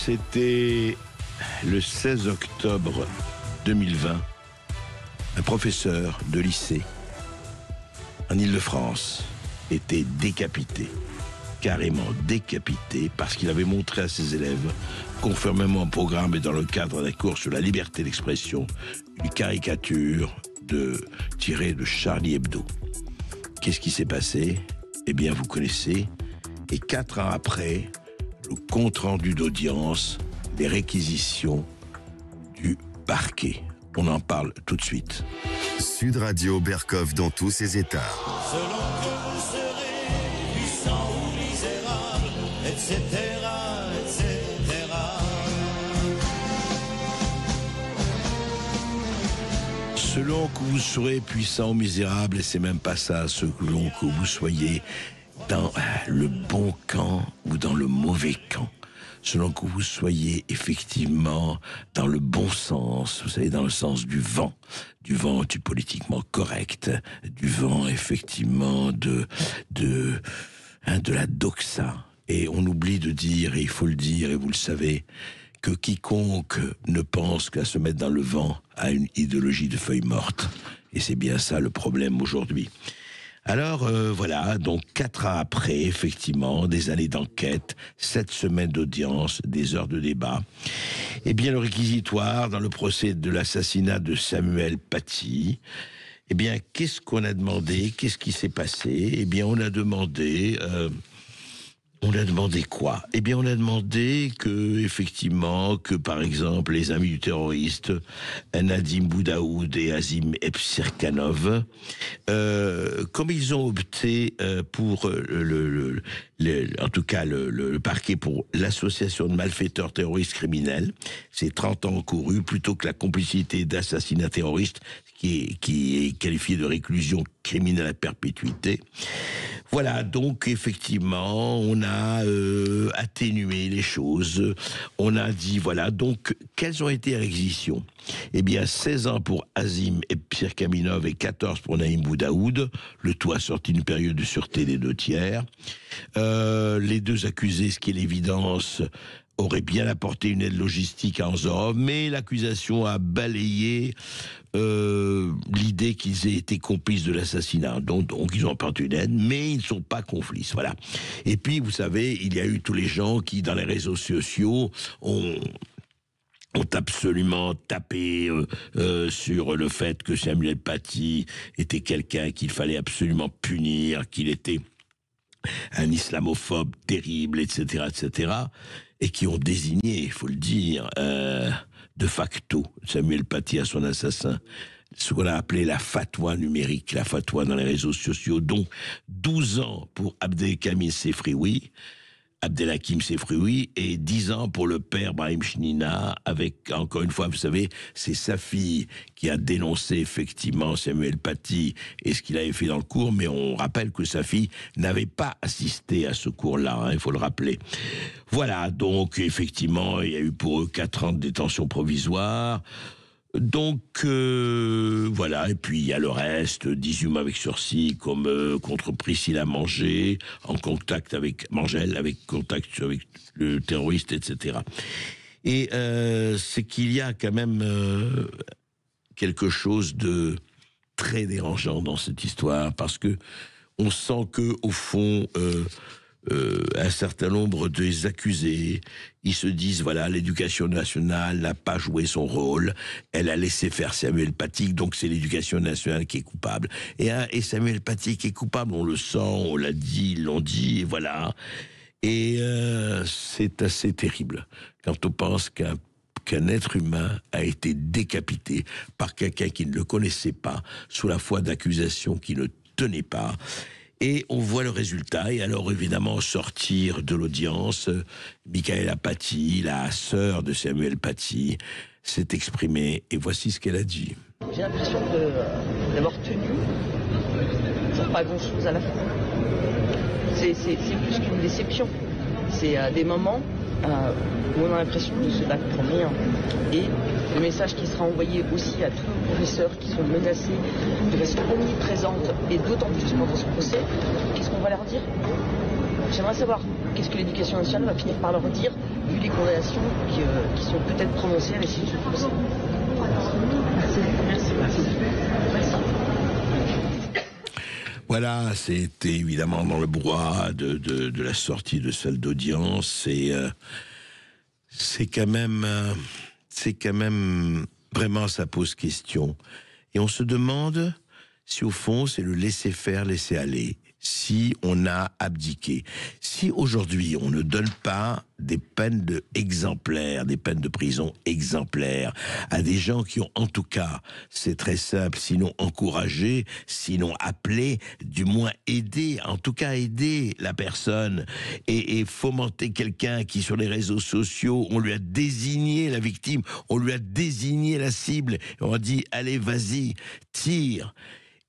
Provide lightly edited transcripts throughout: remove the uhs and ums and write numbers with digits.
C'était le 16 octobre 2020. Un professeur de lycée en Île-de-France était décapité, carrément décapité, parce qu'il avait montré à ses élèves, conformément au programme et dans le cadre d'un cours sur la liberté d'expression, une caricature tirée de Charlie Hebdo. Qu'est-ce qui s'est passé? Eh bien, vous connaissez. Et 4 ans après, le compte-rendu d'audience, des réquisitions du parquet. On en parle tout de suite. Sud Radio Berkov dans tous ses états. Selon que vous serez puissant ou misérable, etc., etc. Selon que vous serez puissant ou misérable, et c'est même pas ça, selon que vous soyez dans le bon camp ou dans le mauvais camp. Selon que vous soyez effectivement dans le bon sens, vous savez, dans le sens du vent du politiquement correct, du vent effectivement de la doxa. Et on oublie de dire, et il faut le dire, et vous le savez, que quiconque ne pense qu'à se mettre dans le vent a une idéologie de feuilles mortes. Et c'est bien ça le problème aujourd'hui. Alors voilà, donc 4 ans après, effectivement, des années d'enquête, 7 semaines d'audience, des heures de débat, eh bien le réquisitoire dans le procès de l'assassinat de Samuel Paty, eh bien qu'est-ce qu'on a demandé? Qu'est-ce qui s'est passé? Eh bien on a demandé quoi? Eh bien, on a demandé que par exemple, les amis du terroriste, Nadim Boudaoud et Azim Epsirkanov, comme ils ont opté pour en tout cas le parquet pour l'association de malfaiteurs terroristes criminels, c'est 30 ans encourus, plutôt que la complicité d'assassinat terroriste, qui est qualifié de réclusion criminelle à perpétuité. Voilà, donc effectivement, on a atténué les choses. On a dit, voilà, donc, quelles ont été les réquisitions? Eh bien, 16 ans pour Azim Epsirkanov et 14 pour Naïm Boudaoud. Le tout a sorti d'une période de sûreté des 2/3. Les deux accusés, ce qui est l'évidence, aurait bien apporté une aide logistique à Anzorov, mais l'accusation a balayé l'idée qu'ils aient été complices de l'assassinat. Donc ils ont apporté une aide, mais ils ne sont pas complices. Voilà. Et puis, vous savez, il y a eu tous les gens qui, dans les réseaux sociaux, ont absolument tapé sur le fait que Samuel Paty était quelqu'un qu'il fallait absolument punir, qu'il était un islamophobe terrible, etc., etc., et qui ont désigné, il faut le dire, de facto, Samuel Paty à son assassin, ce qu'on a appelé la fatwa numérique, la fatwa dans les réseaux sociaux, dont 12 ans pour Abdelhakim Sefrioui, et 10 ans pour le père Brahim Chnina, avec, encore une fois, vous savez, c'est sa fille qui a dénoncé effectivement Samuel Paty et ce qu'il avait fait dans le cours, mais on rappelle que sa fille n'avait pas assisté à ce cours-là, hein, il faut le rappeler. Voilà, donc effectivement, il y a eu pour eux 4 ans de détention provisoire. Donc voilà, et puis il y a le reste, 18 mois avec sursis, comme contre Priscilla Mangel, en contact avec Mangel, avec contact avec le terroriste, etc. Et c'est qu'il y a quand même quelque chose de très dérangeant dans cette histoire, parce que on sent que au fond un certain nombre des accusés, ils se disent, voilà, l'éducation nationale n'a pas joué son rôle, elle a laissé faire Samuel Paty, donc c'est l'éducation nationale qui est coupable. Et Samuel Paty qui est coupable, on le sent, on l'a dit, ils l'ont dit, et voilà. Et c'est assez terrible quand on pense qu'un être humain a été décapité par quelqu'un qui ne le connaissait pas, sous la foi d'accusations qui ne tenaient pas. Et on voit le résultat. Et alors, évidemment, au sortir de l'audience, Michaela Paty, la sœur de Samuel Paty, s'est exprimée. Et voici ce qu'elle a dit. J'ai l'impression d'avoir tenu pour pas grand-chose à la fin. C'est plus qu'une déception. C'est des moments où on a l'impression de se battre pour rien. Et le message qui sera envoyé aussi à tous nos professeurs qui sont menacés de façon omniprésente et d'autant plus pendant ce procès, qu'est-ce qu'on va leur dire? j'aimerais savoir qu'est-ce que l'éducation nationale va finir par leur dire, vu les condamnations qui sont peut-être prononcées à l'issue de ce procès. Merci. Voilà, c'était évidemment dans le brouhaha de la sortie de salle d'audience. C'est quand même vraiment, ça pose question. Et on se demande si au fond c'est le laisser faire, laisser aller. Si on a abdiqué, si aujourd'hui on ne donne pas des peines exemplaires, des peines de prison exemplaires à des gens qui ont en tout cas, c'est très simple, sinon encouragé, sinon appelé, du moins aidé, en tout cas aider la personne et fomenter quelqu'un qui sur les réseaux sociaux, on lui a désigné la victime, on lui a désigné la cible, et on a dit allez vas-y, tire.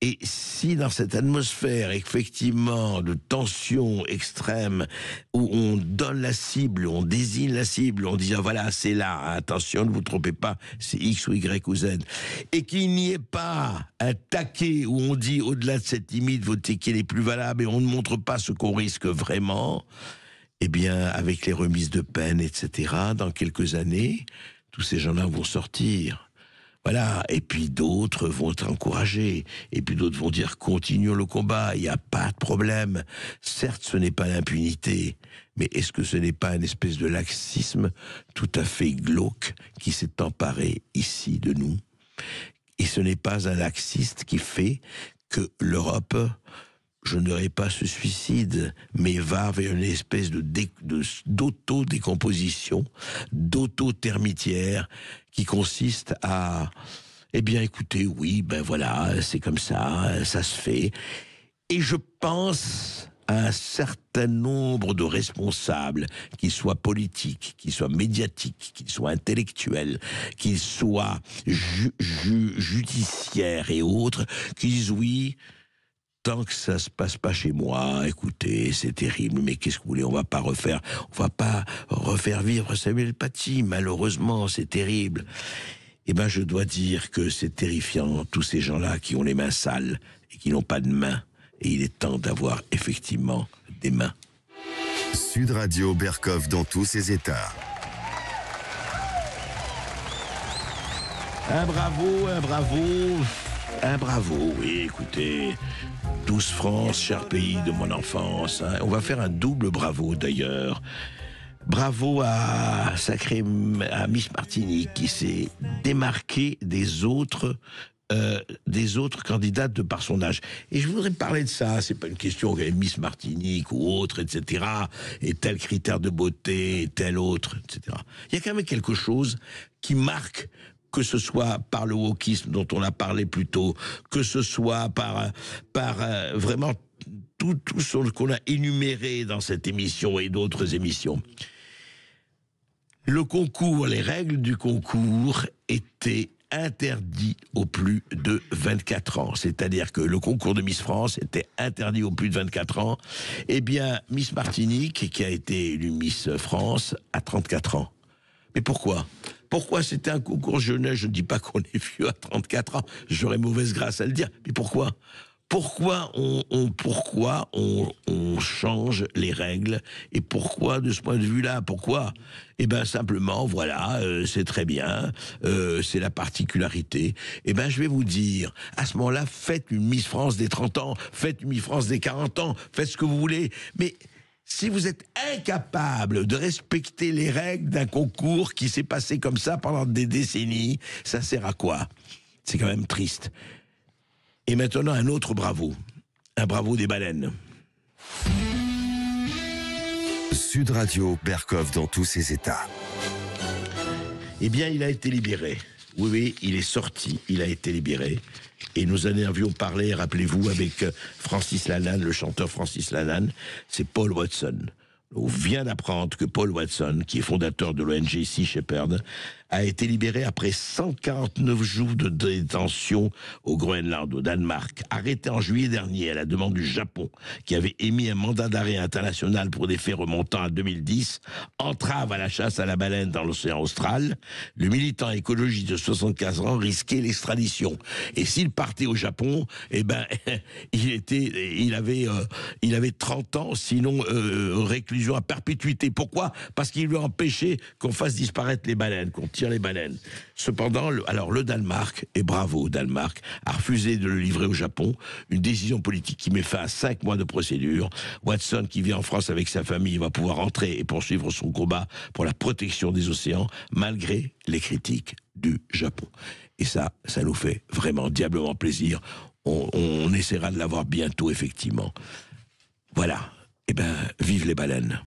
Et si dans cette atmosphère, effectivement, de tension extrême, où on donne la cible, on désigne la cible, on dit, ah, voilà, c'est là, attention, ne vous trompez pas, c'est X ou Y ou Z, et qu'il n'y ait pas un taquet où on dit, au-delà de cette limite, votre ticket n'est plus valable, et on ne montre pas ce qu'on risque vraiment, eh bien, avec les remises de peine, etc., dans quelques années, tous ces gens-là vont sortir. Voilà, et puis d'autres vont être encouragés, et puis d'autres vont dire continuons le combat, il n'y a pas de problème. Certes, ce n'est pas l'impunité, mais est-ce que ce n'est pas une espèce de laxisme tout à fait glauque qui s'est emparé ici de nous? Et ce n'est pas un laxiste qui fait que l'Europe, je ne dirais pas se suicide, mais va vers une espèce d'auto-décomposition, d'auto-termitière, qui consiste à, eh bien écoutez, oui, ben voilà, c'est comme ça se fait. Et je pense à un certain nombre de responsables, qu'ils soient politiques, qu'ils soient médiatiques, qu'ils soient intellectuels, qu'ils soient judiciaires et autres, qui disent oui, tant que ça se passe pas chez moi, écoutez, c'est terrible, mais qu'est-ce que vous voulez, on va pas refaire vivre Samuel Paty, malheureusement, c'est terrible. Eh ben, je dois dire que c'est terrifiant, tous ces gens-là qui ont les mains sales et qui n'ont pas de mains, et il est temps d'avoir effectivement des mains. Sud Radio Berkov dans tous ses états. Un bravo, oui, écoutez, 12 France, cher pays de mon enfance, hein. On va faire un double bravo d'ailleurs. Bravo à Miss Martinique qui s'est démarquée des autres candidates de par son âge. Et je voudrais parler de ça, c'est pas une question qu'elle est Miss Martinique ou autre, etc., et tel critère de beauté, et tel autre, etc. Il y a quand même quelque chose qui marque, que ce soit par le wokisme dont on a parlé plus tôt, que ce soit par vraiment tout ce qu'on a énuméré dans cette émission et d'autres émissions. Le concours, les règles du concours étaient interdit aux plus de 24 ans. C'est-à-dire que le concours de Miss France était interdit aux plus de 24 ans. Eh bien, Miss Martinique, qui a été élue Miss France, a 34 ans. Mais pourquoi ? Pourquoi c'était un concours jeunesse ? Je ne dis pas qu'on est vieux à 34 ans, j'aurais mauvaise grâce à le dire. Mais pourquoi ? Pourquoi on change les règles? Et pourquoi, de ce point de vue-là, pourquoi? Eh bien, simplement, voilà, c'est très bien, c'est la particularité. Eh bien, je vais vous dire, à ce moment-là, faites une Miss France des 30 ans, faites une Miss France des 40 ans, faites ce que vous voulez, mais si vous êtes incapable de respecter les règles d'un concours qui s'est passé comme ça pendant des décennies, ça sert à quoi? C'est quand même triste. Et maintenant, un autre bravo. Un bravo des baleines. Sud Radio Berkov dans tous ses états. Eh bien, il a été libéré. Oui, il est sorti, il a été libéré. Et nous en avions parlé, rappelez-vous, avec Francis Lalanne, le chanteur Francis Lalanne, c'est Paul Watson. On vient d'apprendre que Paul Watson, qui est fondateur de l'ONG Sea Shepherd, a été libéré après 149 jours de détention au Groenland, au Danemark. Arrêté en juillet dernier à la demande du Japon, qui avait émis un mandat d'arrêt international pour des faits remontant à 2010, entrave à la chasse à la baleine dans l'océan austral, le militant écologiste de 75 ans risquait l'extradition. Et s'il partait au Japon, eh ben, il avait 30 ans, sinon réclusion à perpétuité. Pourquoi? Parce qu'il veut empêcher qu'on fasse disparaître les baleines, qu'on tire les baleines. Cependant, le Danemark, et bravo au Danemark, a refusé de le livrer au Japon. Une décision politique qui met fin à 5 mois de procédure. Watson, qui vit en France avec sa famille, va pouvoir entrer et poursuivre son combat pour la protection des océans, malgré les critiques du Japon. Et ça nous fait vraiment diablement plaisir. On essaiera de l'avoir bientôt, effectivement. Voilà. Eh ben, vive les baleines.